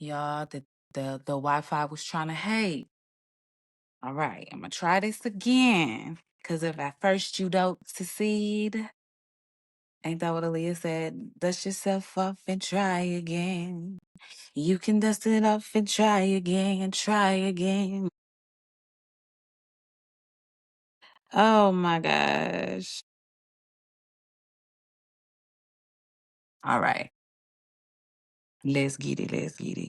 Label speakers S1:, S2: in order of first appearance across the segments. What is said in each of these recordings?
S1: Y'all, the Wi-Fi was trying to hate. All right, I'm gonna try this again. Cause if at first you don't succeed, ain't that what Aaliyah said? Dust yourself off and try again. You can dust it off and try again, try again. Oh my gosh. All right, let's get it, let's get it.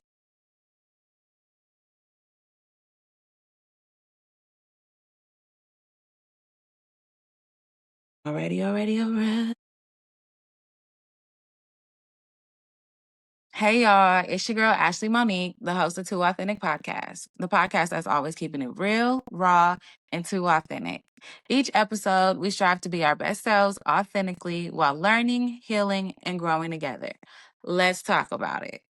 S1: Alrighty, alrighty, alright. Hey y'all, it's your girl Ashley Monique, the host of Too Authentic Podcast, the podcast that's always keeping it real, raw, and too authentic. Each episode, we strive to be our best selves authentically while learning, healing, and growing together. Let's talk about it.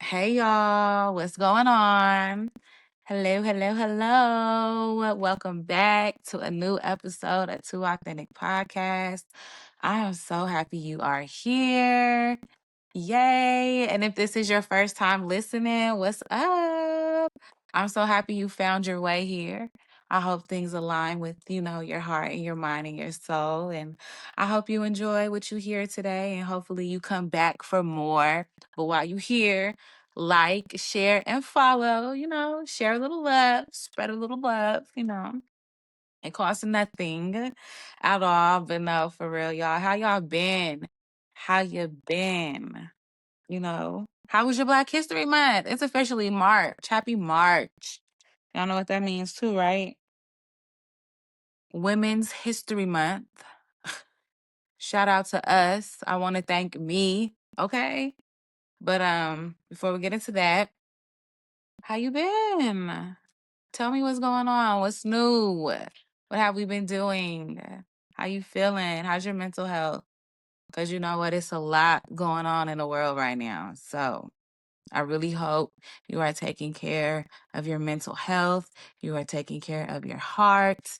S1: Hey y'all, what's going on? Hello, hello, hello. Welcome back to a new episode of Too Authentic Podcast. I am so happy you are here. Yay. And if this is your first time listening, what's up? I'm so happy you found your way here. I hope things align with, your heart and your mind and your soul. And I hope you enjoy what you hear today and hopefully you come back for more. But while you here, like, share, and follow, share a little love, spread a little love, It costs nothing at all. But no, for real, y'all. How y'all been? How you been? How was your Black History Month? It's officially March. Happy March. Y'all know what that means too, right? Women's History Month. Shout out to us. I want to thank me. Okay. But before we get into that, how you been? Tell me what's going on. What's new? What have we been doing? How you feeling? How's your mental health? Because you know what? It's a lot going on in the world right now. So I really hope you are taking care of your mental health. You are taking care of your heart.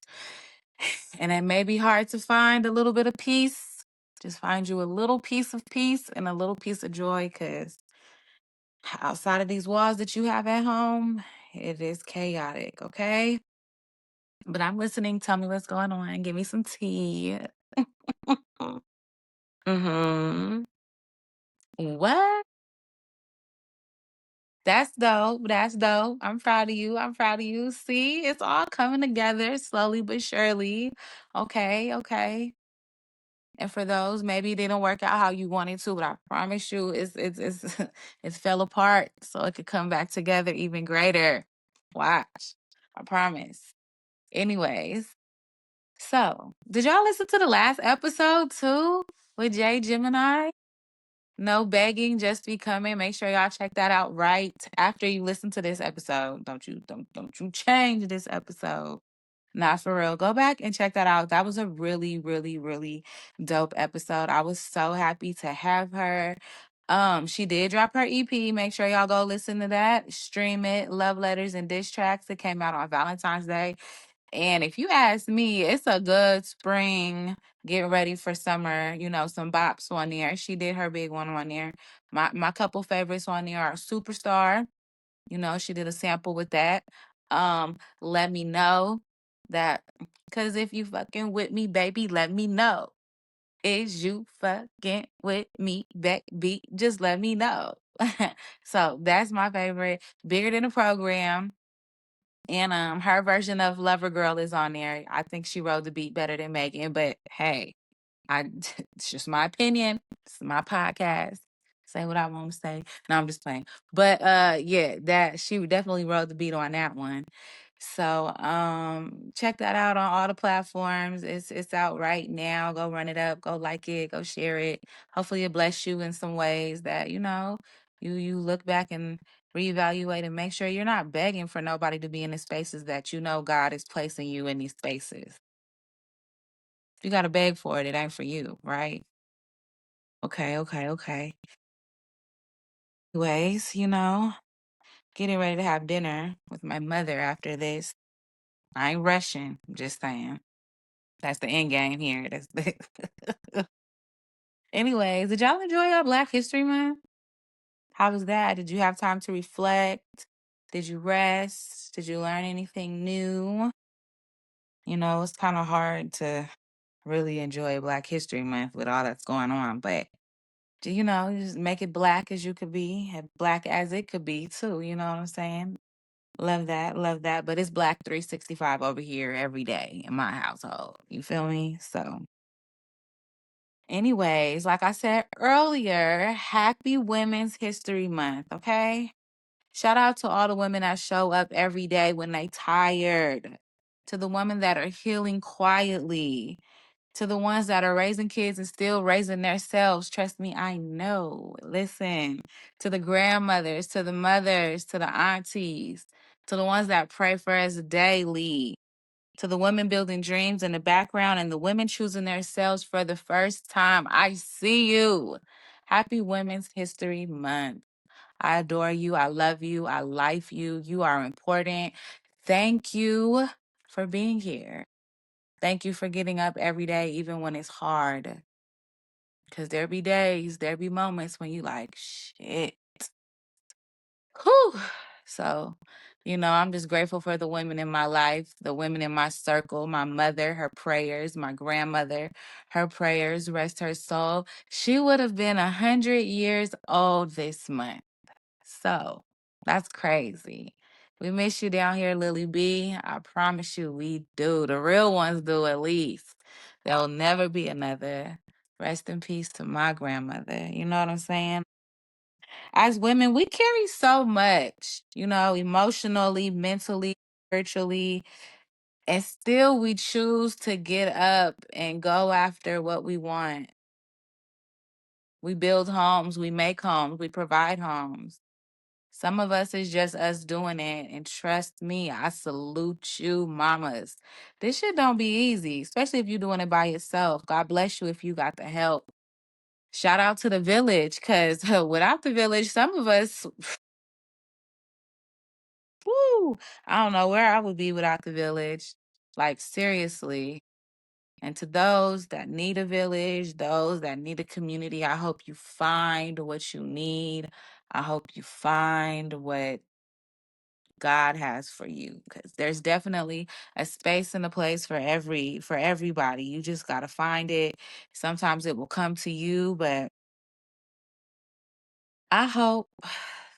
S1: And it may be hard to find a little bit of peace. Just find you a little piece of peace and a little piece of joy because outside of these walls that you have at home, it is chaotic, okay? But I'm listening. Tell me what's going on. Give me some tea. Mm-hmm. What? That's dope. That's dope. I'm proud of you. I'm proud of you. See, it's all coming together slowly but surely. Okay, okay. And for those, maybe it didn't work out how you wanted to, but I promise you, it's it fell apart so it could come back together even greater. Watch. I promise. Anyways, so did y'all listen to the last episode too with Jay Gemini? No begging, just becoming. Make sure y'all check that out right after you listen to this episode. Don't you change this episode. Not for real. Go back and check that out. That was a really, really, really dope episode. I was so happy to have her. She did drop her EP. Make sure y'all go listen to that. Stream it. Love letters and diss tracks. It came out on Valentine's Day. And if you ask me, it's a good spring, get ready for summer, some bops on there. She did her big one on there. My couple favorites on there are Superstar. She did a sample with that. Let me know that, because if you fucking with me, baby, let me know. Is you fucking with me, baby? Just let me know. So that's my favorite. Bigger than a program. And her version of Lover Girl is on there. I think she wrote the beat better than Megan, but hey, it's just my opinion. It's my podcast. Say what I want to say. No, I'm just playing. But yeah, that she definitely wrote the beat on that one. So check that out on all the platforms. It's out right now. Go run it up, go like it, go share it. Hopefully it bless you in some ways that, you look back and reevaluate and make sure you're not begging for nobody to be in the spaces that God is placing you in these spaces. If you gotta beg for it, it ain't for you, right? Okay, okay, okay. Anyways, getting ready to have dinner with my mother after this. I ain't rushing. I'm just saying. That's the end game here. That's the Anyways, did y'all enjoy your Black History Month? How was that? Did you have time to reflect? Did you rest? Did you learn anything new? It's kind of hard to really enjoy Black History Month with all that's going on, but just make it black as you could be, and black as it could be too. You know what I'm saying? Love that, love that. But it's Black 365 over here every day in my household. You feel me? So, anyways, like I said earlier, happy Women's History Month, okay? Shout out to all the women that show up every day when they tired, to the women that are healing quietly, to the ones that are raising kids and still raising themselves. Trust me, I know. Listen, to the grandmothers, to the mothers, to the aunties, to the ones that pray for us daily, to the women building dreams in the background and the women choosing themselves for the first time. I see you. Happy Women's History Month. I adore you. I love you. I life you. You are important. Thank you for being here. Thank you for getting up every day, even when it's hard. Because there be days, there be moments when you like, shit. Whew. So, I'm just grateful for the women in my life, the women in my circle, my mother, her prayers, my grandmother, her prayers, rest her soul. She would have been 100 years old this month. So that's crazy. We miss you down here, Lily B. I promise you we do. The real ones do, at least. There'll never be another. Rest in peace to my grandmother. You know what I'm saying? As women, we carry so much, emotionally, mentally, spiritually, and still we choose to get up and go after what we want. We build homes, we make homes, we provide homes. Some of us is just us doing it. And trust me, I salute you, mamas. This shit don't be easy, especially if you're doing it by yourself. God bless you if you got the help. Shout out to the village, because without the village, some of us, woo, I don't know where I would be without the village. Like, seriously. And to those that need a village, those that need a community, I hope you find what you need. I hope you find what God has for you, because there's definitely a space and a place for everybody. You just got to find it. Sometimes it will come to you, but I hope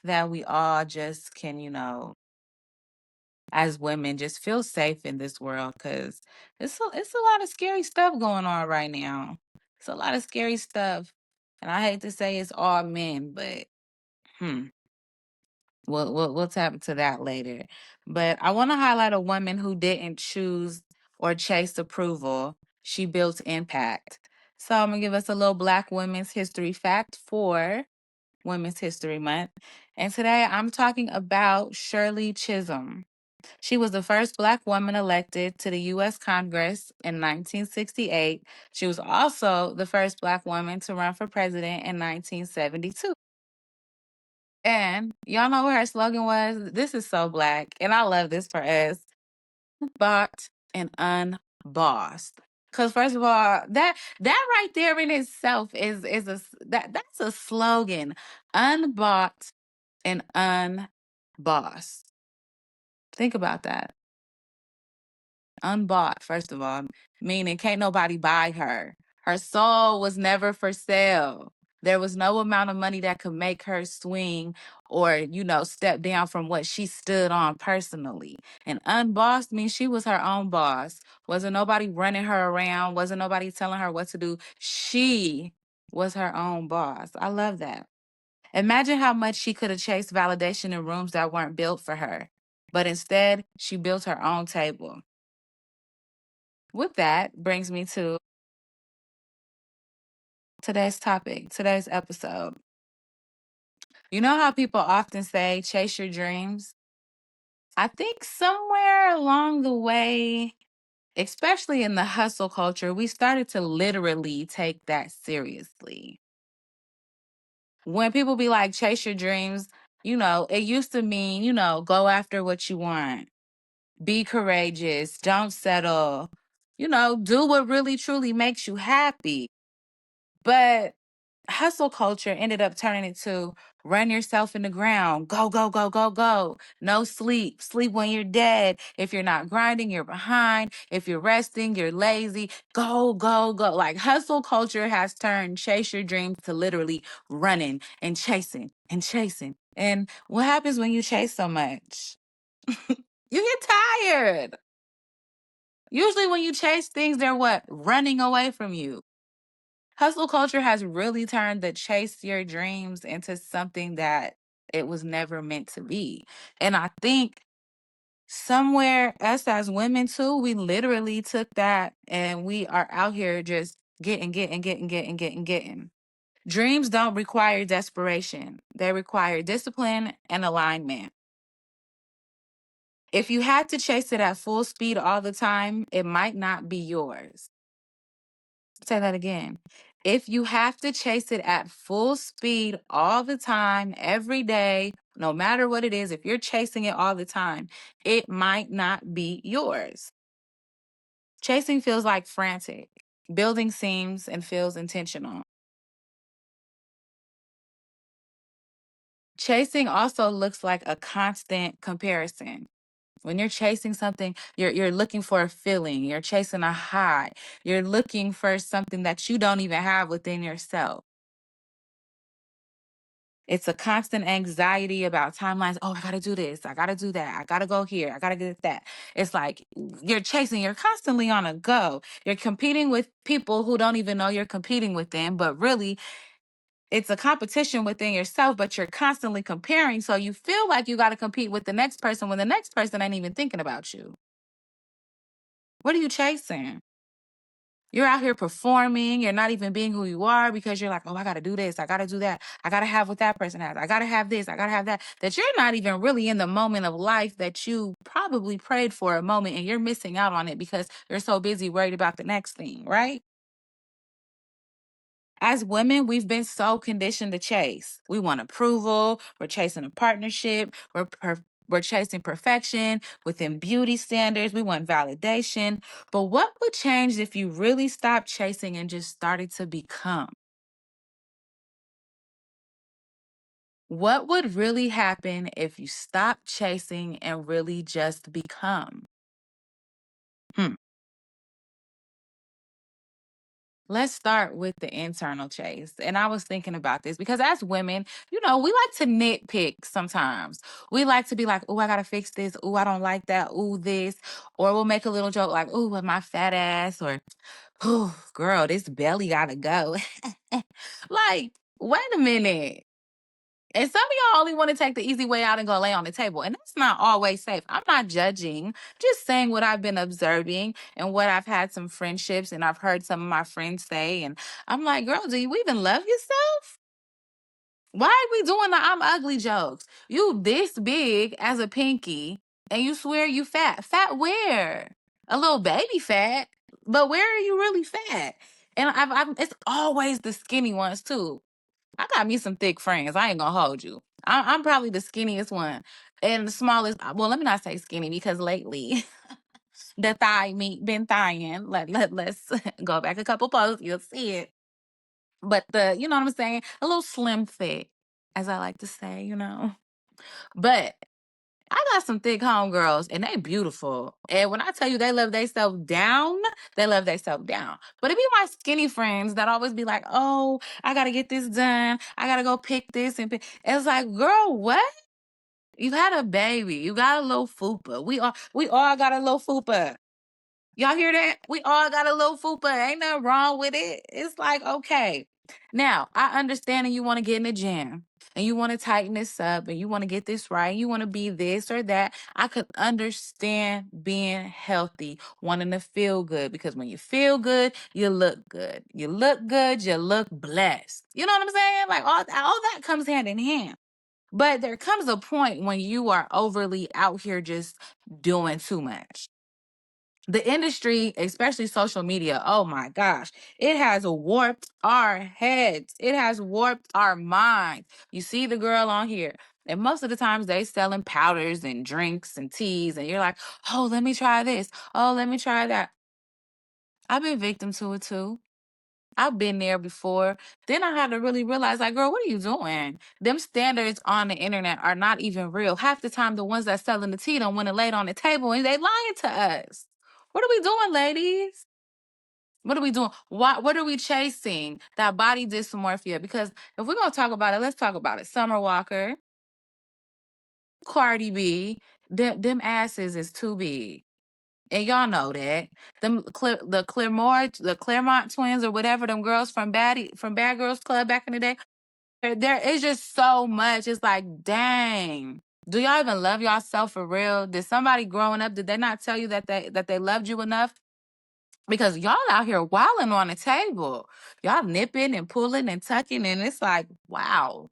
S1: that we all just can, as women, just feel safe in this world, because it's a lot of scary stuff going on right now. It's a lot of scary stuff, and I hate to say it's all men, but hmm. We'll tap into that later. But I want to highlight a woman who didn't choose or chase approval. She built impact. So I'm gonna give us a little Black Women's History fact for Women's History Month. And today I'm talking about Shirley Chisholm. She was the first Black woman elected to the U.S. Congress in 1968. She was also the first Black woman to run for president in 1972. And y'all know what her slogan was? This is so Black, and I love this for us. Bought and unbossed. Because first of all, that right there in itself that's a slogan. Unbought and unbossed. Think about that. Unbought, first of all, meaning can't nobody buy her. Her soul was never for sale. There was no amount of money that could make her swing or, step down from what she stood on personally. And unbossed means she was her own boss. Wasn't nobody running her around. Wasn't nobody telling her what to do. She was her own boss. I love that. Imagine how much she could have chased validation in rooms that weren't built for her. But instead, she built her own table. With that brings me to today's topic, today's episode. You know how people often say, chase your dreams? I think somewhere along the way, especially in the hustle culture, we started to literally take that seriously. When people be like, chase your dreams, it used to mean, go after what you want, be courageous, don't settle, do what really truly makes you happy. But hustle culture ended up turning it to run yourself in the ground, go, go, go, go, go. No sleep. Sleep when you're dead. If you're not grinding, you're behind. If you're resting, you're lazy. Go, go, go. Like hustle culture has turned chase your dreams to literally running and chasing and chasing. And what happens when you chase so much? You get tired. Usually when you chase things, they're what? Running away from you. Hustle culture has really turned the chase your dreams into something that it was never meant to be. And I think somewhere, us as women too, we literally took that and we are out here just getting, getting, getting, getting, getting, getting. Dreams don't require desperation, they require discipline and alignment. If you had to chase it at full speed all the time, it might not be yours. Say that again. If you have to chase it at full speed all the time, every day, no matter what it is, if you're chasing it all the time, it might not be yours. Chasing feels like frantic. Building seems and feels intentional. Chasing also looks like a constant comparison. When you're chasing something, you're looking for a feeling, you're chasing a high, you're looking for something that you don't even have within yourself. It's a constant anxiety about timelines. Oh, I gotta do this. I gotta do that. I gotta go here. I gotta get that. It's like you're chasing, you're constantly on a go. You're competing with people who don't even know you're competing with them, but really it's a competition within yourself, but you're constantly comparing. So you feel like you gotta compete with the next person when the next person ain't even thinking about you. What are you chasing? You're out here performing. You're not even being who you are because you're like, oh, I got to do this. I got to do that. I got to have what that person has. I got to have this. I got to have that. That you're not even really in the moment of life that you probably prayed for a moment and you're missing out on it because you're so busy worried about the next thing, right? As women, we've been so conditioned to chase. We want approval. We're chasing a partnership. We're chasing perfection within beauty standards. We want validation. But what would change if you really stopped chasing and just started to become? What would really happen if you stopped chasing and really just become? Hmm. Let's start with the internal chase. And I was thinking about this because as women, we like to nitpick sometimes. We like to be like, oh, I got to fix this. Oh, I don't like that. Oh, this. Or we'll make a little joke like, oh, with my fat ass. Or, oh, girl, this belly got to go. Like, wait a minute. And some of y'all only want to take the easy way out and go lay on the table. And that's not always safe. I'm not judging, just saying what I've been observing and what I've had some friendships and I've heard some of my friends say. And I'm like, girl, do you even love yourself? Why are we doing the I'm ugly jokes? You this big as a pinky and you swear you fat. Fat where? A little baby fat. But where are you really fat? And it's always the skinny ones too. I got me some thick friends. I ain't gonna hold you. I'm probably the skinniest one and the smallest. Well, let me not say skinny because lately the thigh meat been thying. Let's go back a couple posts. You'll see it. But you know what I'm saying? A little slim fit, as I like to say. But I got some thick homegirls and they beautiful. And when I tell you they love themselves down, they love themselves down. But it be my skinny friends that always be like, oh, I gotta get this done. I gotta go pick this and pick. It's like, girl, what? You had a baby. You got a little fupa. We all got a little fupa. Y'all hear that? We all got a little fupa. Ain't nothing wrong with it. It's like, okay. Now, I understand and you want to get in the gym and you want to tighten this up and you want to get this right. You want to be this or that. I could understand being healthy, wanting to feel good because when you feel good, you look good. You look good, you look blessed. You know what I'm saying? Like all that comes hand in hand. But there comes a point when you are overly out here just doing too much. The industry, especially social media, oh my gosh, it has warped our heads. It has warped our minds. You see the girl on here, and most of the times they selling powders and drinks and teas, and you're like, oh, let me try this. Oh, let me try that. I've been victim to it too. I've been there before. Then I had to really realize, like, girl, what are you doing? Them standards on the internet are not even real. Half the time, the ones that selling the tea don't want to lay it on the table, and they lying to us. What are we doing, ladies? What are we doing? What are we chasing? That body dysmorphia. Because if we're gonna talk about it, let's talk about it. Summer Walker, Cardi B, them asses is too big. And y'all know that. The Claremont twins or whatever, them girls from Bad Girls Club back in the day. There is just so much. It's like, dang. Do y'all even love yourself for real? Did somebody growing up, did they not tell you that they loved you enough? Because y'all out here wilding on the table. Y'all nipping and pulling and tucking, and it's like, wow.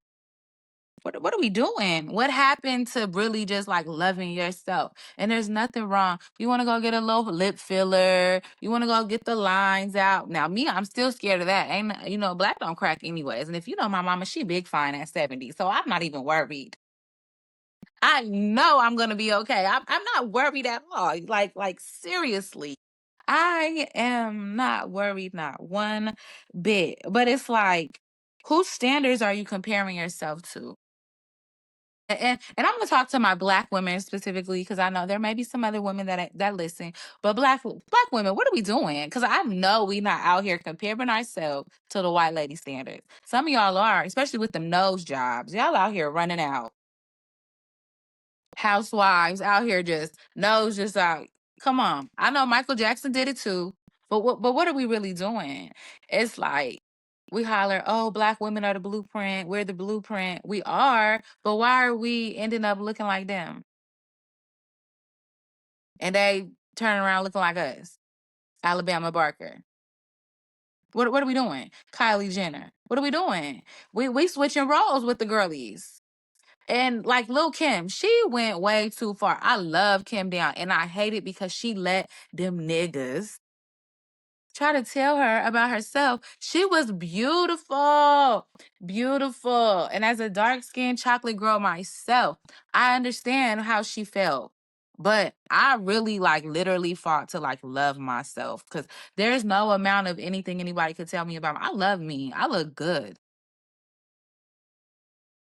S1: What are we doing? What happened to really just like loving yourself? And there's nothing wrong. You want to go get a little lip filler. You want to go get the lines out. Now, me, I'm still scared of that. Ain't black don't crack anyways. And if you know my mama, she big fine at 70. So I'm not even worried. I know I'm gonna be okay. I'm not worried at all. Like seriously. I am not worried, not one bit. But it's like, whose standards are you comparing yourself to? And I'm gonna talk to my black women specifically because I know there may be some other women that listen, but black women, what are we doing? Because I know we not out here comparing ourselves to the white lady standards. Some of y'all are, especially with them nose jobs. Y'all out here running out. Housewives out here just nose just out. Come on, I know Michael Jackson did it too, but what are we really doing? It's like we holler, oh, black women are the blueprint. We're the blueprint. We are, but why are we ending up looking like them? And they turn around looking like us. Alabama Barker. What are we doing? Kylie Jenner. What are we doing? We switching roles with the girlies. And like Lil Kim, she went way too far. I love Kim down, and I hate it because she let them niggas try to tell her about herself. She was beautiful, beautiful. And as a dark-skinned chocolate girl myself, I understand how she felt. But I really like literally fought to like love myself because there's no amount of anything anybody could tell me about me. I love me. I look good.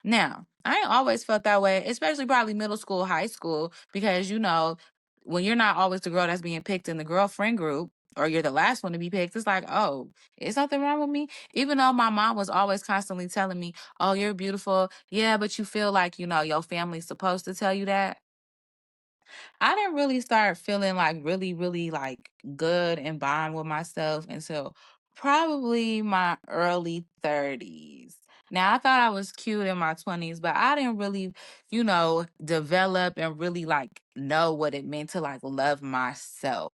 S1: Now, I ain't always felt that way, especially probably middle school, high school, because when you're not always the girl that's being picked in the girlfriend group, or you're the last one to be picked, it's like, oh, is something wrong with me? Even though my mom was always constantly telling me, oh, you're beautiful. Yeah, but you feel like, your family's supposed to tell you that. I didn't really start feeling like really, really like good and bond with myself until probably my early 30s. Now, I thought I was cute in my 20s, but I didn't really, develop and really like know what it meant to like love myself.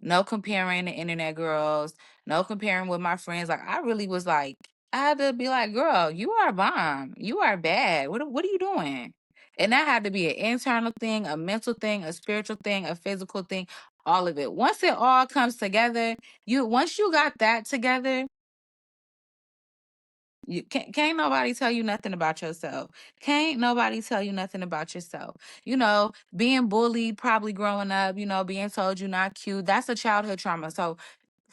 S1: No comparing the internet girls, no comparing with my friends. Like I really was like, I had to be like, girl, you are a bomb. You are bad. What are you doing? And that had to be an internal thing, a mental thing, a spiritual thing, a physical thing, all of it. Once it all comes together, once you got that together, you can't nobody tell you nothing about yourself. Can't nobody tell you nothing about yourself. Being bullied, probably growing up, being told you're not cute, that's a childhood trauma. So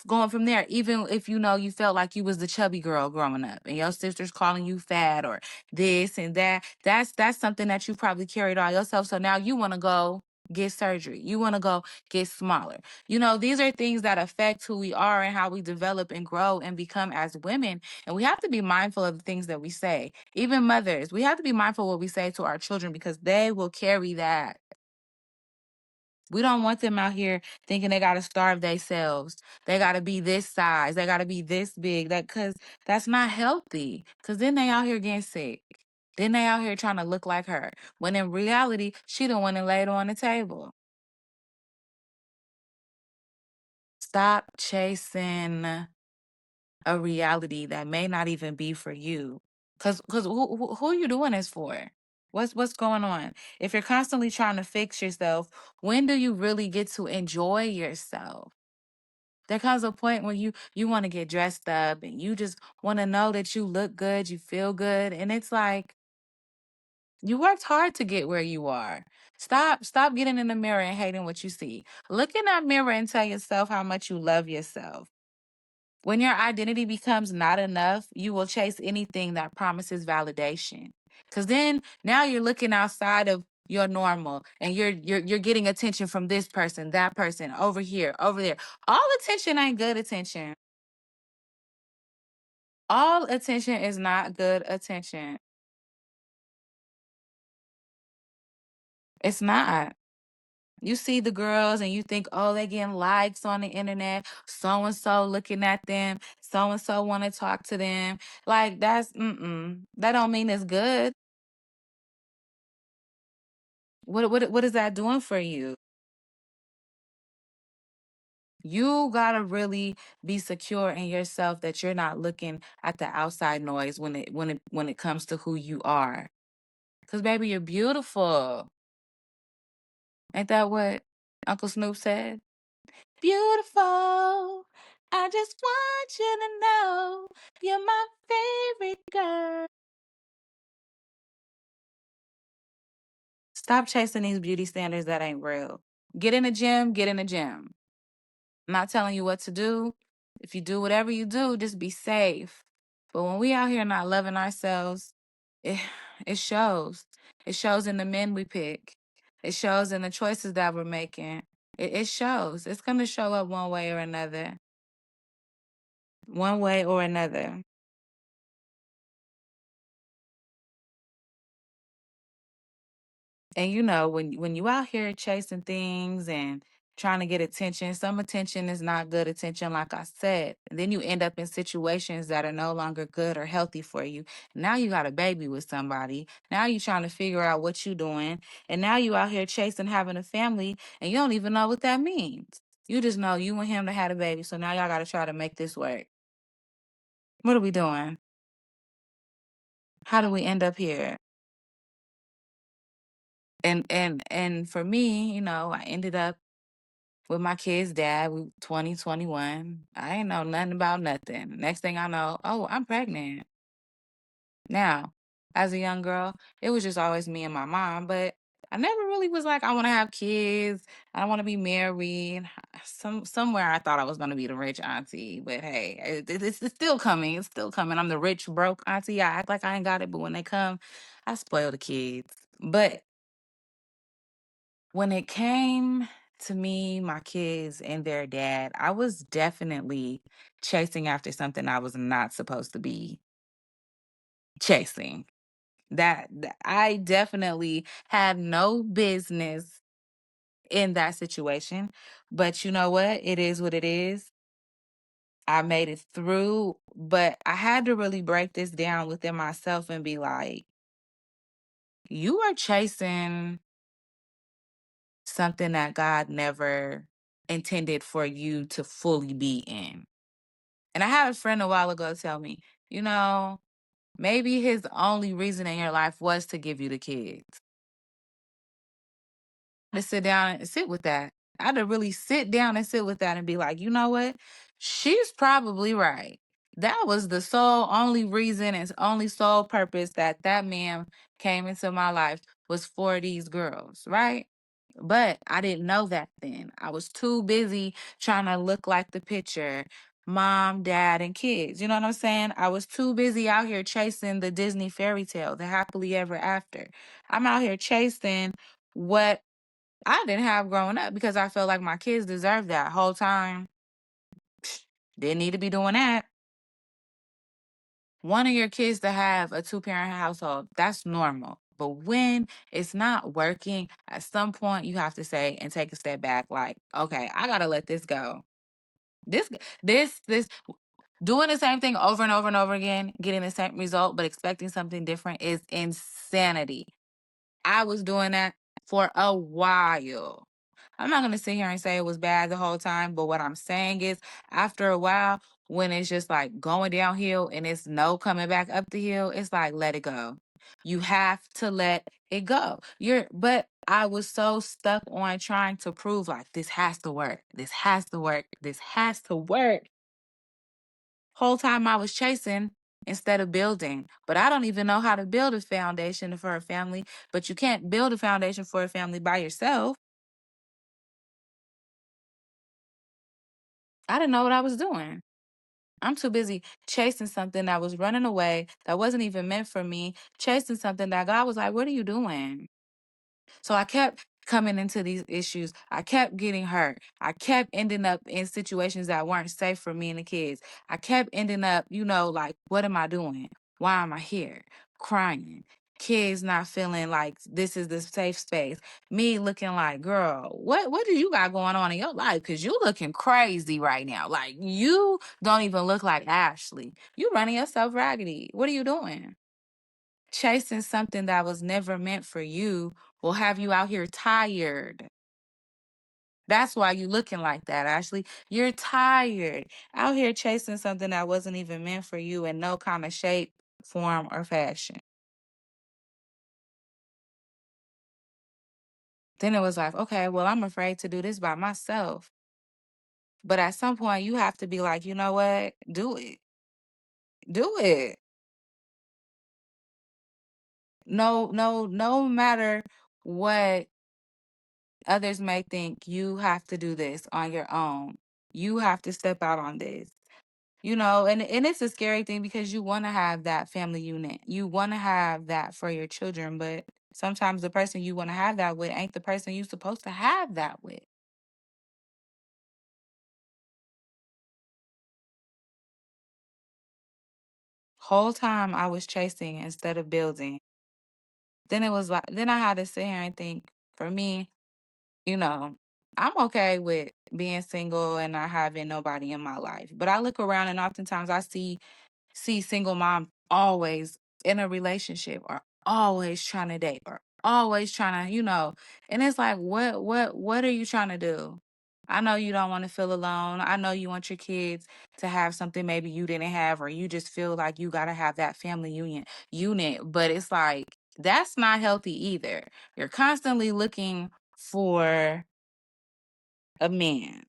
S1: going from there, even if you felt like you was the chubby girl growing up and your sister's calling you fat or this and that's something that you probably carried on yourself. So now you want to go get surgery. You want to go get smaller. These are things that affect who we are and how we develop and grow and become as women. And we have to be mindful of the things that we say. Even mothers, we have to be mindful of what we say to our children because they will carry that. We don't want them out here thinking they gotta starve themselves. They gotta be this size. They gotta be this big. Cause that's not healthy. Cause then they out here getting sick. Then they out here trying to look like her. When in reality, she the one that laid on the table. Stop chasing a reality that may not even be for you. Cause who are you doing this for? What's going on? If you're constantly trying to fix yourself, when do you really get to enjoy yourself? There comes a point when you want to get dressed up and you just want to know that you look good, you feel good, and it's like you worked hard to get where you are. Stop getting in the mirror and hating what you see. Look in that mirror and tell yourself how much you love yourself. When your identity becomes not enough, you will chase anything that promises validation. Cuz then now you're looking outside of your normal and you're getting attention from this person, that person, over here, over there. All attention ain't good attention. All attention is not good attention. It's not. You see the girls and you think, oh, they getting likes on the internet. So and so looking at them. So and so want to talk to them. Like that's that don't mean it's good. What is that doing for you? You gotta really be secure in yourself that you're not looking at the outside noise when it comes to who you are. Cause baby, you're beautiful. Ain't that what Uncle Snoop said? Beautiful. I just want you to know you're my favorite girl. Stop chasing these beauty standards that ain't real. Get in the gym, get in the gym. I'm not telling you what to do. If you do whatever you do, just be safe. But when we out here not loving ourselves, it it shows. It shows in the men we pick. It shows in the choices that we're making. It shows. It's gonna show up one way or another. One way or another. And when you out here chasing things and trying to get attention, some attention is not good attention, like I said. And then you end up in situations that are no longer good or healthy for you. Now you got a baby with somebody. Now you trying to figure out what you doing. And now you out here chasing having a family and you don't even know what that means. You just know you and him to have a baby. So now y'all gotta try to make this work. What are we doing? How do we end up here? And for me, I ended up with my kid's dad. We 2021. I ain't know nothing about nothing. Next thing I know, oh, I'm pregnant. Now, as a young girl, it was just always me and my mom, but I never really was like, I want to have kids. I want to be married. Somewhere I thought I was gonna be the rich auntie, but hey, it's still coming. It's still coming. I'm the rich broke auntie. I act like I ain't got it, but when they come, I spoil the kids. But when it came to me, my kids, and their dad, I was definitely chasing after something I was not supposed to be chasing. I definitely had no business in that situation. But you know what? It is what it is. I made it through, but I had to really break this down within myself and be like, you are chasing something that God never intended for you to fully be in. And I had a friend a while ago tell me, you know, maybe his only reason in your life was to give you the kids. To sit down and sit with that. I had to really sit down and sit with that and be like, you know what? She's probably right. That was the sole only reason and only sole purpose that that man came into my life was for these girls, right? But I didn't know that then. I was too busy trying to look like the picture, mom, dad, and kids. You know what I'm saying? I was too busy out here chasing the Disney fairy tale, the happily ever after. I'm out here chasing what I didn't have growing up because I felt like my kids deserved that whole time. Didn't need to be doing that. One of your kids to have a two-parent household, that's normal. But when it's not working, at some point you have to say and take a step back, like, okay, I gotta let this go. This, this, doing the same thing over and over and over again, getting the same result, but expecting something different is insanity. I was doing that for a while. I'm not gonna sit here and say it was bad the whole time, but what I'm saying is after a while, when it's just like going downhill and it's no coming back up the hill, it's like let it go. You have to let it go. But I was so stuck on trying to prove like this has to work. This has to work. This has to work. Whole time I was chasing instead of building. But I don't even know how to build a foundation for a family. But you can't build a foundation for a family by yourself. I didn't know what I was doing. I'm too busy chasing something that was running away, that wasn't even meant for me, chasing something that God was like, what are you doing? So I kept coming into these issues. I kept getting hurt. I kept ending up in situations that weren't safe for me and the kids. I kept ending up, like, what am I doing? Why am I here? Crying. Kids not feeling like this is the safe space. Me looking like, girl, what do you got going on in your life? Because you looking crazy right now. Like, you don't even look like Ashley. You running yourself raggedy. What are you doing? Chasing something that was never meant for you will have you out here tired. That's why you looking like that, Ashley. You're tired. Out here chasing something that wasn't even meant for you in no kind of shape, form, or fashion. Then it was like, okay, well, I'm afraid to do this by myself. But at some point, you have to be like, you know what? Do it. Do it. No matter what others may think, you have to do this on your own. You have to step out on this. And it's a scary thing because you want to have that family unit. You want to have that for your children, but sometimes the person you want to have that with ain't the person you're supposed to have that with. Whole time I was chasing instead of building. Then it was like, then I had to sit here and think, for me, you know, I'm okay with being single and not having nobody in my life. But I look around and oftentimes I see single mom always in a relationship or always trying to date or always trying to, and it's like, what are you trying to do? I know you don't want to feel alone. I know you want your kids to have something maybe you didn't have, or you just feel like you got to have that family unit. But it's like, that's not healthy either. You're constantly looking for a man.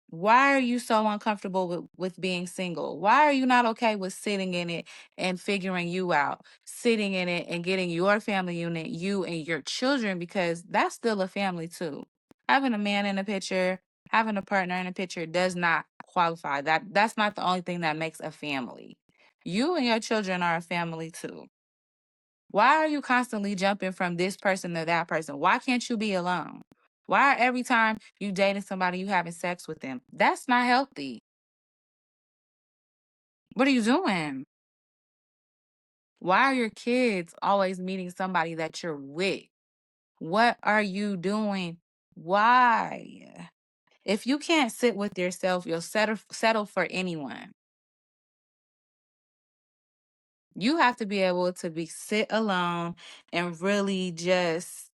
S1: Why are you so uncomfortable with being single? Why are you not okay with sitting in it and figuring you out, sitting in it and getting your family unit, you and your children, because that's still a family too. Having a man in a picture, having a partner in a picture does not qualify. That's not the only thing that makes a family. You and your children are a family too. Why are you constantly jumping from this person to that person? Why can't you be alone? Why every time you dating somebody, you having sex with them? That's not healthy. What are you doing? Why are your kids always meeting somebody that you're with? What are you doing? Why? If you can't sit with yourself, you'll settle for anyone. You have to be able to sit alone and really just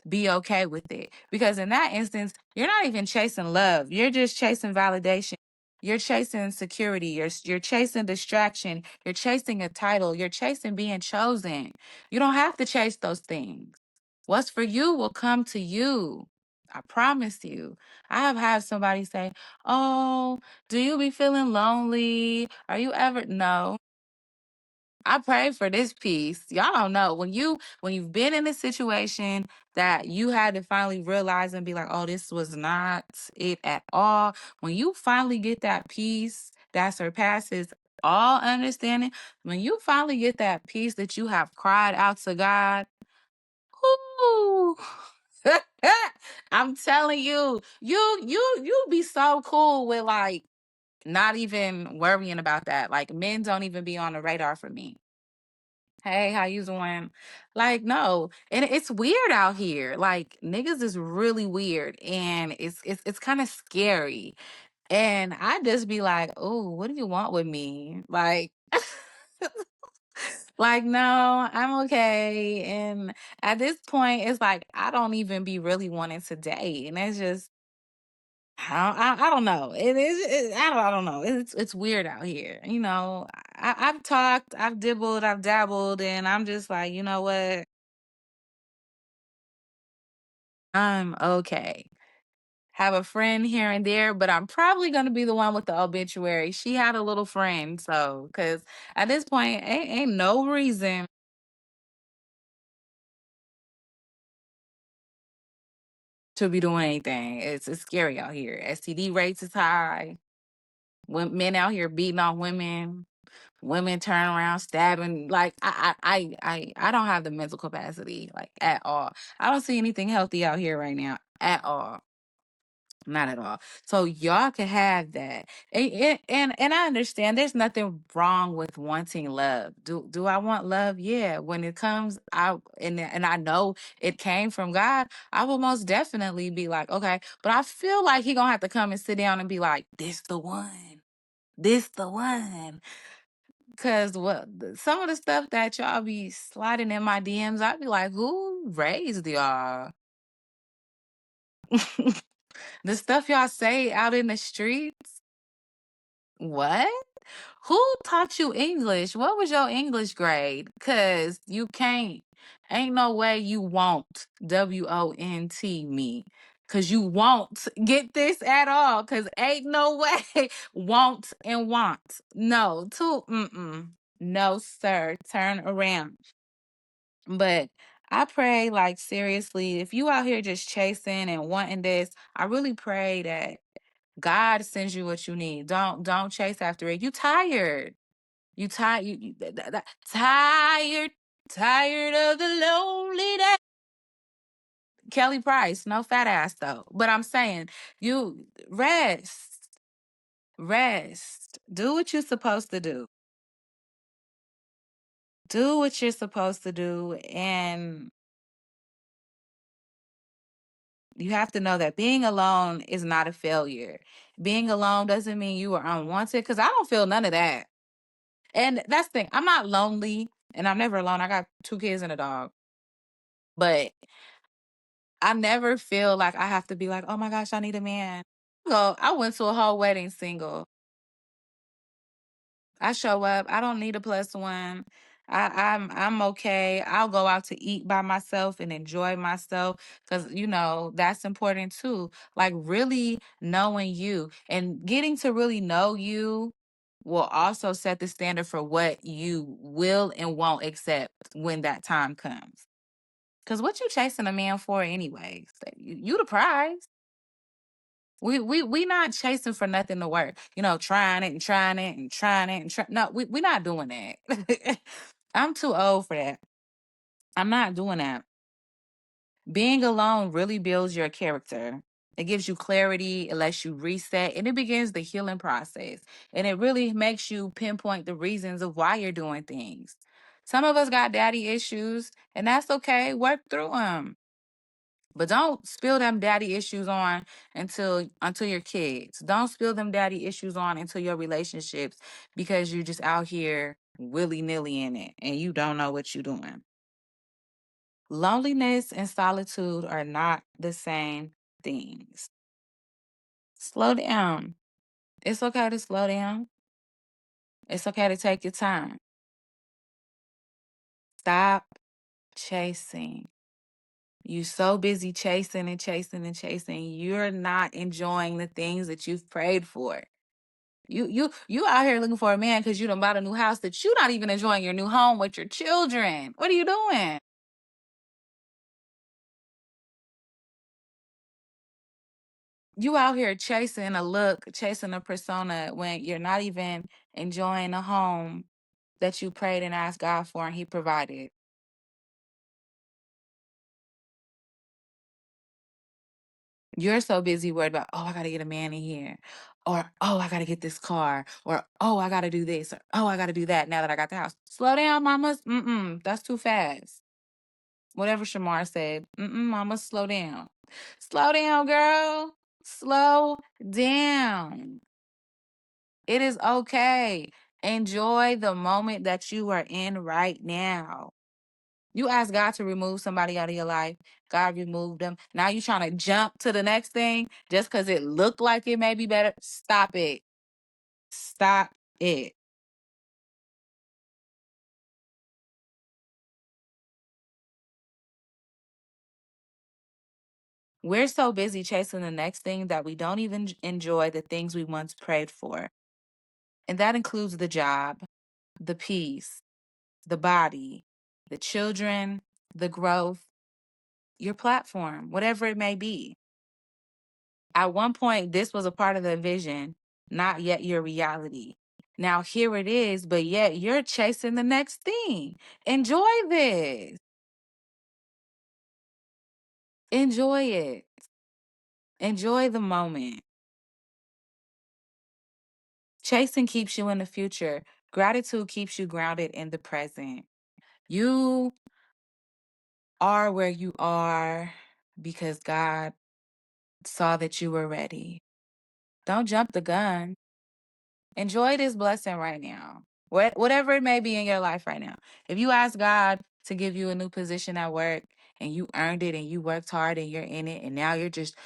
S1: be okay with it. Because in that instance, you're not even chasing love. You're just chasing validation. You're chasing security. You're chasing distraction. You're chasing a title. You're chasing being chosen. You don't have to chase those things. What's for you will come to you. I promise you. I have had somebody say, "Oh, do you be feeling lonely? Are you ever?" No. I pray for this piece. Y'all don't know. When you've been in a situation that you had to finally realize and be like, oh, this was not it at all. When you finally get that peace that surpasses all understanding, when you finally get that peace that you have cried out to God, whoo. I'm telling you, you be so cool with like not even worrying about that. Like men don't even be on the radar for me. Hey, how you doing? Like, no. And it's weird out here. Like, niggas is really weird and it's kind of scary. And I just be like, oh, what do you want with me? Like, like, no, I'm okay. And at this point, it's like I don't even be really wanting to date. And it's just I don't know. I don't know. It's weird out here. I've talked, I've dibbled, I've dabbled, and I'm just like, you know what? I'm okay. Have a friend here and there, but I'm probably gonna be the one with the obituary. She had a little friend, so because at this point, ain't no reason to be doing anything. It's scary out here. STD rates is high. Men out here beating on women. Women turn around stabbing. Like I don't have the mental capacity like at all. I don't see anything healthy out here right now at all. Not at all. So y'all can have that. And I understand there's nothing wrong with wanting love. Do I want love? Yeah. When it comes out and I know it came from God, I will most definitely be like, okay. But I feel like he gonna have to come and sit down and be like, this the one. This the one. Cause some of the stuff that y'all be sliding in my DMs, I'd be like, who raised y'all? The stuff y'all say out in the streets. What? Who taught you English? What was your English grade? Cause you can't. Ain't no way you won't WONT me. Cause you won't get this at all. Cause ain't no way won't and want. No, too. No, sir. Turn around. But I pray, like, seriously, if you out here just chasing and wanting this, I really pray that God sends you what you need. Don't chase after it. You tired. You tired. Tired. Tired of the lonely day. Kelly Price, no fat ass though. But I'm saying, you rest. Rest. Do what you're supposed to do. Do what you're supposed to do. And you have to know that being alone is not a failure. Being alone doesn't mean you are unwanted because I don't feel none of that. And that's the thing. I'm not lonely and I'm never alone. I got 2 kids and a dog. But I never feel like I have to be like, oh my gosh, I need a man. I went to a whole wedding single. I show up. I don't need a plus one. I'm okay. I'll go out to eat by myself and enjoy myself because that's important too. Like really knowing you and getting to really know you will also set the standard for what you will and won't accept when that time comes. Because what you chasing a man for anyways? You the prize. We not chasing for nothing to work. Trying it and trying it and trying it and no, we not doing that. I'm too old for that. I'm not doing that. Being alone really builds your character. It gives you clarity, it lets you reset, and it begins the healing process. And it really makes you pinpoint the reasons of why you're doing things. Some of us got daddy issues, and that's okay. Work through them. But don't spill them daddy issues on until your kids. Don't spill them daddy issues on until your relationships because you're just out here willy-nilly in it and you don't know what you're doing. Loneliness and solitude are not the same things. Slow down. It's okay to slow down. It's okay to take your time. Stop chasing. You so busy chasing and chasing and chasing. You're not enjoying the things that you've prayed for. You out here looking for a man because you done bought a new house that you not even enjoying your new home with your children. What are you doing? You out here chasing a look, chasing a persona when you're not even enjoying a home that you prayed and asked God for and he provided. You're so busy worried about, oh, I gotta get a man in here. Or oh, I gotta get this car. Or oh, I gotta do this. Or oh, I gotta do that now that I got the house. Slow down, mamas. That's too fast. Whatever Shamar said. Mama, slow down. Slow down, girl. Slow down. It is okay. Enjoy the moment that you are in right now. You ask God to remove somebody out of your life. God removed them. Now you trying to jump to the next thing just because it looked like it may be better. Stop it. Stop it. We're so busy chasing the next thing that we don't even enjoy the things we once prayed for. And that includes the job, the peace, the body, the children, the growth, your platform, whatever it may be. At one point, this was a part of the vision, not yet your reality. Now here it is, but yet you're chasing the next thing. Enjoy this. Enjoy it. Enjoy the moment. Chasing keeps you in the future. Gratitude keeps you grounded in the present. You are where you are because God saw that you were ready. Don't jump the gun. Enjoy this blessing right now. Whatever it may be in your life right now. If you ask God to give you a new position at work and you earned it and you worked hard and you're in it and now you're just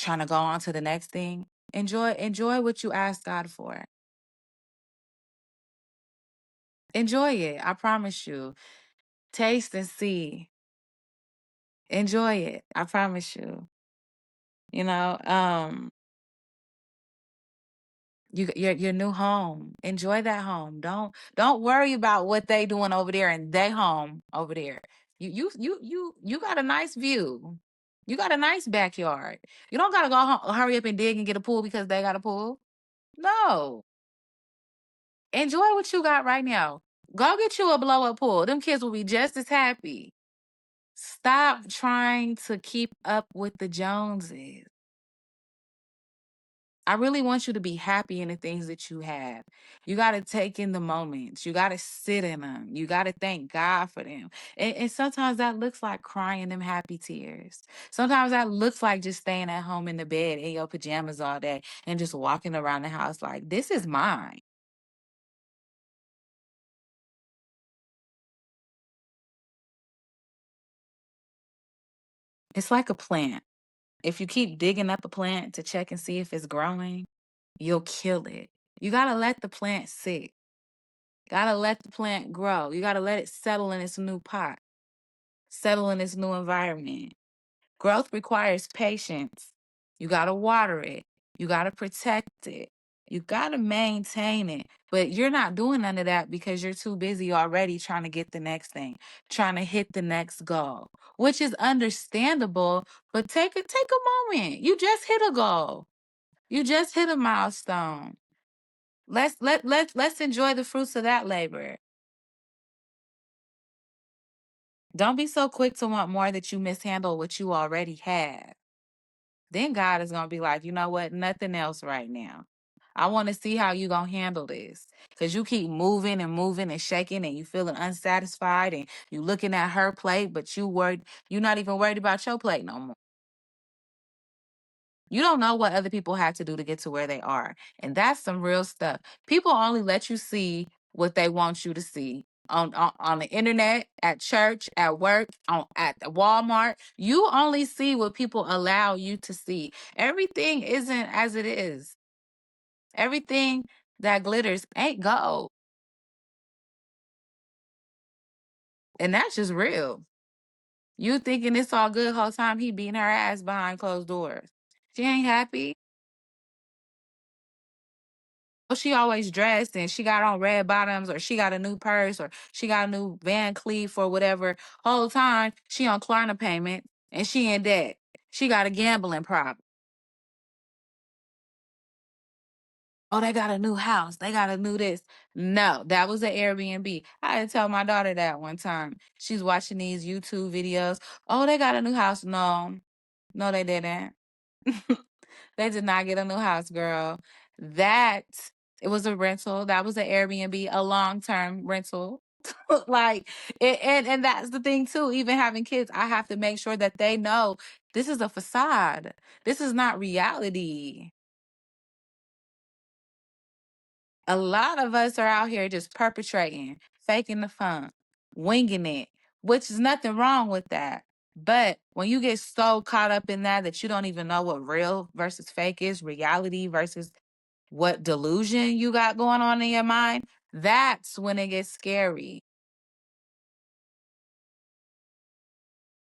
S1: trying to go on to the next thing, enjoy what you asked God for. Enjoy it. I promise you. Taste and see. Enjoy it. I promise you. You know, your new home. Enjoy that home. Don't worry about what they doing over there and they home over there. You got a nice view. You got a nice backyard. You don't gotta go hurry up and dig and get a pool because they got a pool. No. Enjoy what you got right now. Go get you a blow up pool. Them kids will be just as happy. Stop trying to keep up with the Joneses. I really want you to be happy in the things that you have. You got to take in the moments. You got to sit in them. You got to thank God for them. And sometimes that looks like crying them happy tears. Sometimes that looks like just staying at home in the bed in your pajamas all day and just walking around the house like, this is mine. It's like a plant. If you keep digging up a plant to check and see if it's growing, you'll kill it. You got to let the plant sit. Gotta let the plant grow. You gotta let it settle in its new pot, settle in its new environment. Growth requires patience. You gotta water it. You gotta protect it. You gotta maintain it. But you're not doing none of that because you're too busy already trying to get the next thing, trying to hit the next goal, which is understandable. But take a moment. You just hit a goal. You just hit a milestone. Let's enjoy the fruits of that labor. Don't be so quick to want more that you mishandle what you already have. Then God is going to be like, you know what? Nothing else right now. I want to see how you going to handle this. Because you keep moving and moving and shaking and you feeling unsatisfied and you looking at her plate, but you're not even worried about your plate no more. You don't know what other people have to do to get to where they are. And that's some real stuff. People only let you see what they want you to see. On the internet, at church, at work, at the Walmart. You only see what people allow you to see. Everything isn't as it is. Everything that glitters ain't gold. And that's just real. You thinking it's all good the whole time he beating her ass behind closed doors. She ain't happy. She always dressed and she got on red bottoms or she got a new purse or she got a new Van Cleef or whatever. Whole time she on Klarna payment and she in debt. She got a gambling problem. Oh, they got a new house. They got a new this. No, that was an Airbnb. I had to tell my daughter that one time. She's watching these YouTube videos. Oh, they got a new house. No, they didn't. They did not get a new house, girl. That it was a rental. That was an Airbnb, a long-term rental. Like and that's the thing too. Even having kids, I have to make sure that they know this is a facade. This is not reality. A lot of us are out here just perpetrating, faking the fun, winging it, which is nothing wrong with that. But when you get so caught up in that you don't even know what real versus fake is, reality versus what delusion you got going on in your mind, that's when it gets scary.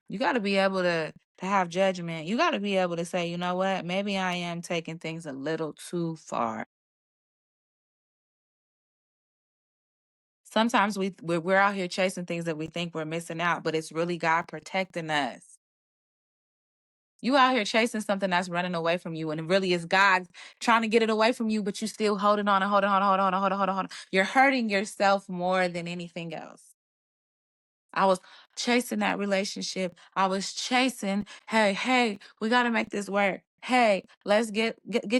S1: You got to be able to to have judgment. You got to be able to say, you know what? Maybe I am taking things a little too far. Sometimes we're out here chasing things that we think we're missing out, but it's really God protecting us. You out here chasing something that's running away from you, and it really is God trying to get it away from you, but you still holding on and holding on, holding on, holding on, holding on. You're hurting yourself more than anything else. I was chasing that relationship. I was chasing, hey, we got to make this work. Hey, let's get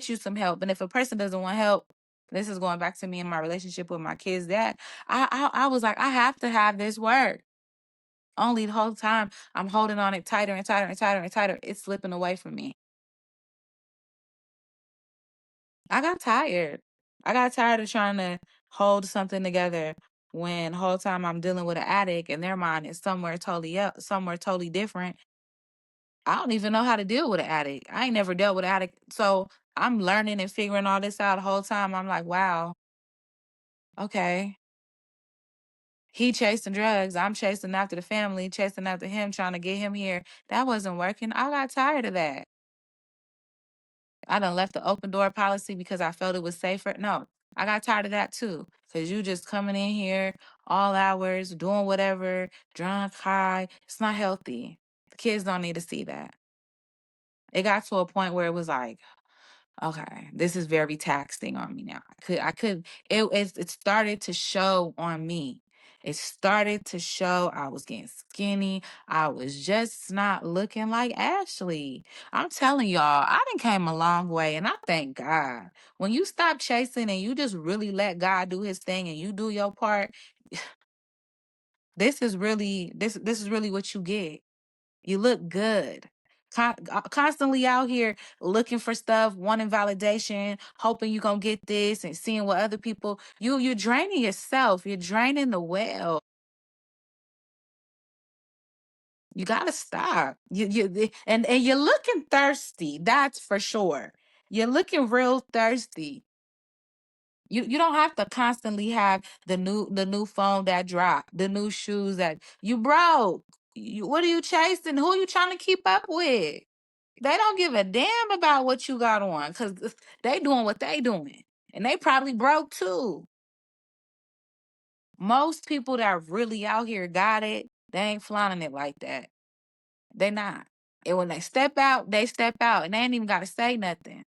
S1: you some help. And if a person doesn't want help, this is going back to me and my relationship with my kids' dad. I was like, I have to have this work. Only the whole time I'm holding on it tighter and tighter and tighter and tighter. It's slipping away from me. I got tired. I got tired of trying to hold something together when the whole time I'm dealing with an addict and their mind is somewhere totally else, somewhere totally different. I don't even know how to deal with an addict. I ain't never dealt with an addict. So I'm learning and figuring all this out the whole time. I'm like, wow, okay. He chasing drugs. I'm chasing after the family, chasing after him, trying to get him here. That wasn't working. I got tired of that. I done left the open door policy because I felt it was safer. No, I got tired of that too. Cause you just coming in here all hours, doing whatever, drunk, high. It's not healthy. The kids don't need to see that. It got to a point where it was like, okay, this is very taxing on me now. It started to show on me. It started to show I was getting skinny. I was just not looking like Ashley. I'm telling y'all, I done came a long way and I thank God. When you stop chasing and you just really let God do his thing and you do your part, this is really what you get. You look good. Constantly out here looking for stuff, wanting validation, hoping you're gonna get this and seeing what other people you're draining yourself. You're draining the well. You gotta stop. And you're looking thirsty, that's for sure. You're looking real thirsty. You don't have to constantly have the new phone that dropped, the new shoes that you broke. What are you chasing? Who are you trying to keep up with? They don't give a damn about what you got on because they doing what they doing. And they probably broke too. Most people that really out here got it, they ain't flaunting it like that. They not. And when they step out, they step out and they ain't even got to say nothing.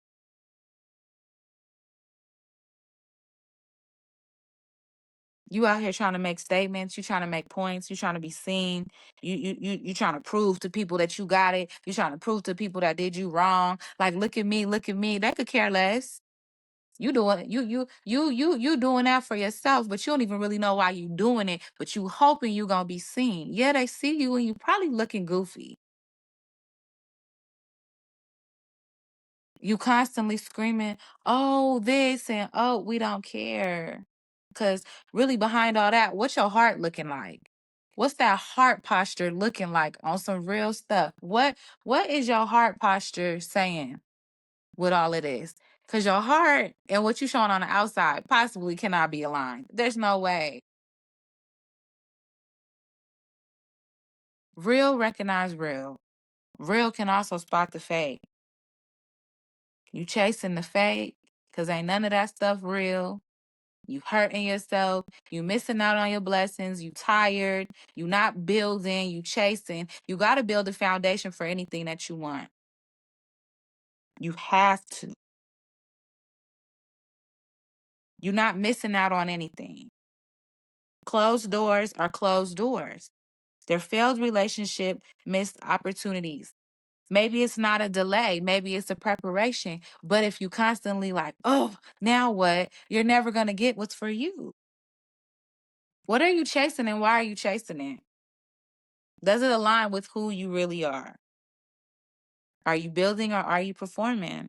S1: You out here trying to make statements, you trying to make points, you trying to be seen, you trying to prove to people that you got it, you trying to prove to people that did you wrong. Like, look at me, look at me. They could care less. You doing that for yourself, but you don't even really know why you doing it. But you hoping you gonna be seen. Yeah, they see you and you probably looking goofy. You constantly screaming, "Oh, this," and "Oh, we don't care." Cause really behind all that, what's your heart looking like? What's that heart posture looking like on some real stuff? What is your heart posture saying with all of this? Because your heart and what you showing on the outside possibly cannot be aligned. There's no way. Real recognize real. Real can also spot the fake. You chasing the fake because ain't none of that stuff real. You hurting yourself. You missing out on your blessings. You tired. You not building. You chasing. You got to build a foundation for anything that you want. You have to. You're not missing out on anything. Closed doors are closed doors. Their failed relationship, missed opportunities. Maybe it's not a delay. Maybe it's a preparation. But if you constantly like, oh, now what? You're never going to get what's for you. What are you chasing and why are you chasing it? Does it align with who you really are? Are you building or are you performing?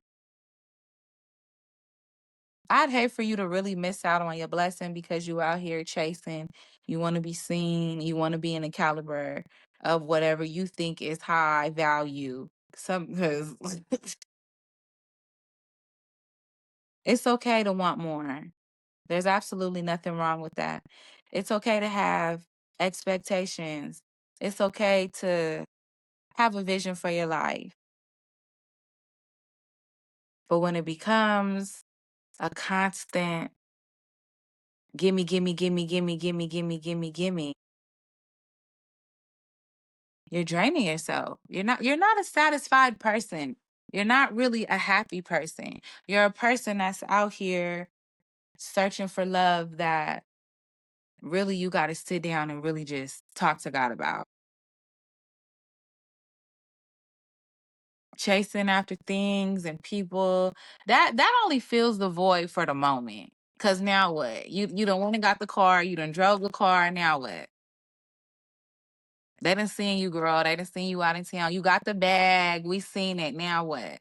S1: I'd hate for you to really miss out on your blessing because you out here chasing. You want to be seen. You want to be in the caliber of whatever you think is high value. Some because it's okay to want more. There's absolutely nothing wrong with that. It's okay to have expectations. It's okay to have a vision for your life. But when it becomes a constant gimme, gimme, gimme, gimme, gimme, gimme, gimme, gimme, you're draining yourself. You're not a satisfied person. You're not really a happy person. You're a person that's out here searching for love that really you got to sit down and really just talk to God about. Chasing after things and people, that only fills the void for the moment. Cause now what? You done went and got the car, you done drove the car, now what? They done seen you, girl. They done seen you out in town. You got the bag. We seen it. Now what?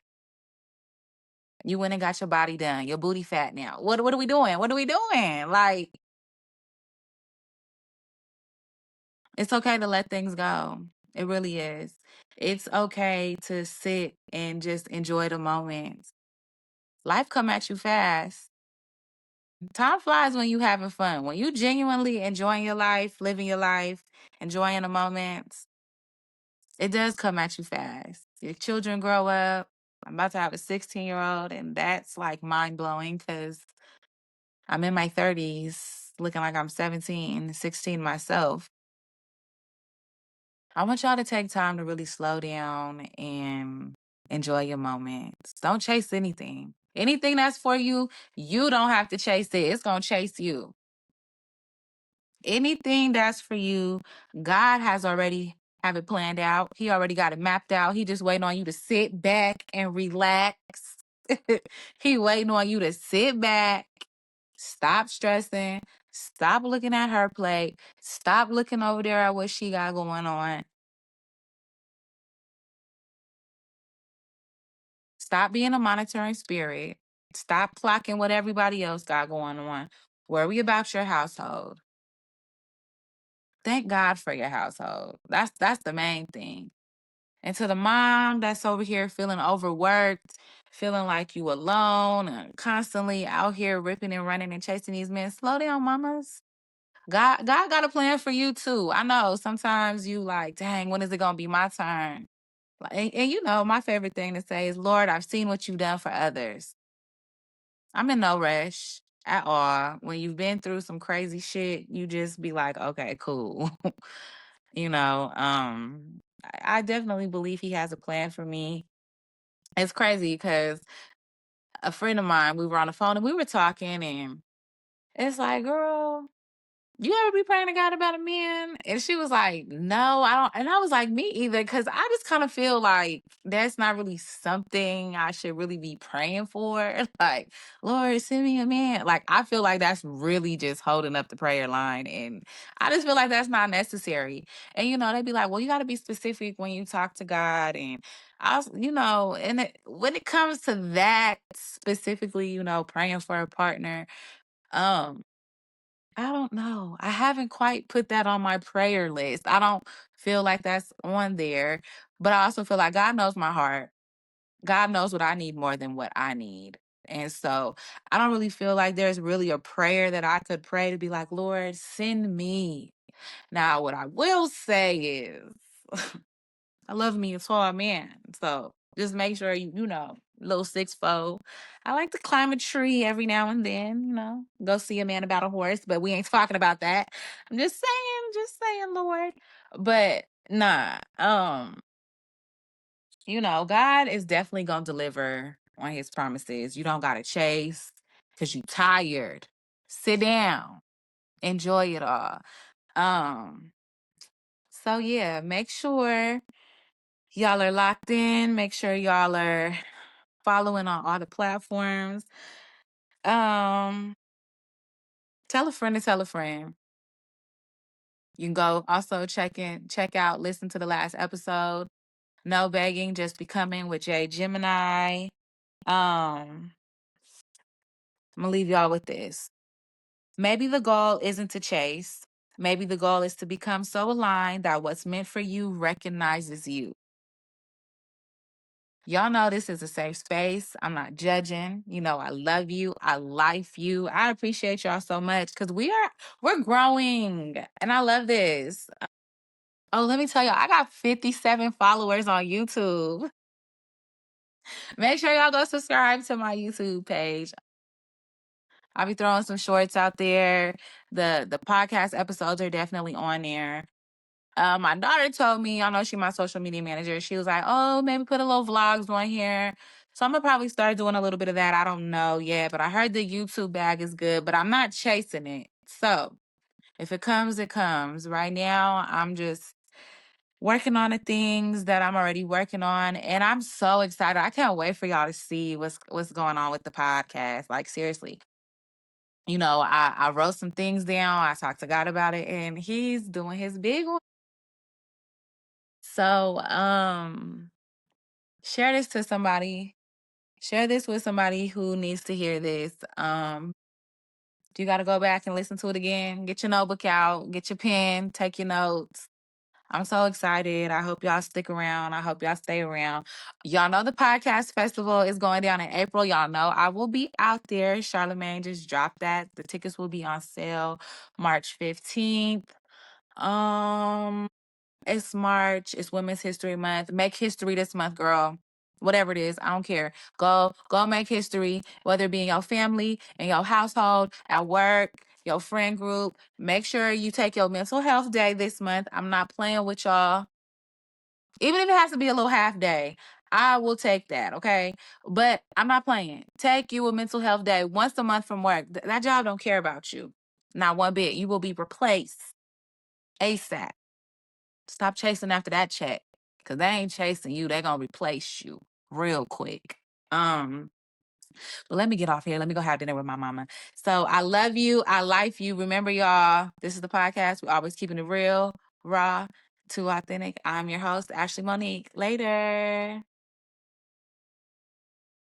S1: You went and got your body done. Your booty fat now. What are we doing? What are we doing? Like, it's okay to let things go. It really is. It's okay to sit and just enjoy the moments. Life come at you fast. Time flies when you having fun. When you genuinely enjoying your life, living your life, enjoying the moments, it does come at you fast. Your children grow up. I'm about to have a 16-year-old, and that's like mind blowing because I'm in my 30s, looking like I'm 17, 16 myself. I want y'all to take time to really slow down and enjoy your moments. Don't chase anything. Anything that's for you, you don't have to chase it. It's going to chase you. Anything that's for you, God has already have it planned out. He already got it mapped out. He just waiting on you to sit back and relax. He waiting on you to sit back, stop stressing, stop looking at her plate, stop looking over there at what she got going on. Stop being a monitoring spirit. Stop clocking what everybody else got going on. Worry about your household. Thank God for your household. That's the main thing. And to the mom that's over here feeling overworked, feeling like you alone, and constantly out here ripping and running and chasing these men, slow down, mamas. God got a plan for you too. I know sometimes you like, dang, when is it gonna be my turn? And you know, my favorite thing to say is, Lord, I've seen what you've done for others. I'm in no rush at all. When you've been through some crazy shit, you just be like, okay, cool. you know, um, I definitely believe he has a plan for me. It's crazy because a friend of mine, we were on the phone and we were talking, and it's like, girl, you ever be praying to God about a man? And she was like, no, I don't. And I was like, me either. Cause I just kind of feel like that's not really something I should really be praying for. Like, Lord, send me a man. Like, I feel like that's really just holding up the prayer line. And I just feel like that's not necessary. And, they'd be like, well, you got to be specific when you talk to God. And I was, when it comes to that specifically, praying for a partner, um, I don't know. I haven't quite put that on my prayer list. I don't feel like that's on there, but I also feel like God knows my heart. God knows what I need more than what I need. And so I don't really feel like there's really a prayer that I could pray to be like, Lord, send me. Now, what I will say is, I love me a tall man. So just make sure little 6'4". I like to climb a tree every now and then, go see a man about a horse, but we ain't talking about that. I'm just saying, Lord. But nah, God is definitely gonna deliver on his promises. You don't gotta chase because you tired. Sit down, enjoy it all. Um, so yeah, make sure y'all are locked in. Make sure y'all are following on all the platforms. Um, Tell a friend to tell a friend. You can go also check out, listen to the last episode. No begging, just becoming with Jay Gemini. I'm gonna leave y'all with this. Maybe the goal isn't to chase. Maybe the goal is to become so aligned that what's meant for you recognizes you. Y'all know this is a safe space. I'm not judging. I love you. I like you. I appreciate y'all so much because we're growing and I love this. Oh, let me tell you, I got 57 followers on YouTube. Make sure y'all go subscribe to my YouTube page. I'll be throwing some shorts out there. The podcast episodes are definitely on there. My daughter told me, I know she's my social media manager. She was like, "Oh, maybe put a little vlogs on here." So I'm gonna probably start doing a little bit of that. I don't know yet, but I heard the YouTube bag is good, but I'm not chasing it. So if it comes, it comes. Right now, I'm just working on the things that I'm already working on, and I'm so excited. I can't wait for y'all to see what's going on with the podcast. Like seriously, I wrote some things down. I talked to God about it, and He's doing His big one. So, share this to somebody. Share this with somebody who needs to hear this. You got to go back and listen to it again. Get your notebook out. Get your pen. Take your notes. I'm so excited. I hope y'all stick around. I hope y'all stay around. Y'all know the podcast festival is going down in April. Y'all know I will be out there. Charlemagne just dropped that. The tickets will be on sale March 15th. Um, it's March. It's Women's History Month. Make history this month, girl. Whatever it is, I don't care. Go make history, whether it be in your family, in your household, at work, your friend group. Make sure you take your mental health day this month. I'm not playing with y'all. Even if it has to be a little half day, I will take that, okay? But I'm not playing. Take you a mental health day once a month from work. That job don't care about you. Not one bit. You will be replaced ASAP. Stop chasing after that check. Cause they ain't chasing you. They gonna replace you real quick. But let me get off here. Let me go have dinner with my mama. So I love you. I like you. Remember, y'all, this is the podcast. We're always keeping it real, raw, too authentic. I'm your host, Ashley Monique. Later.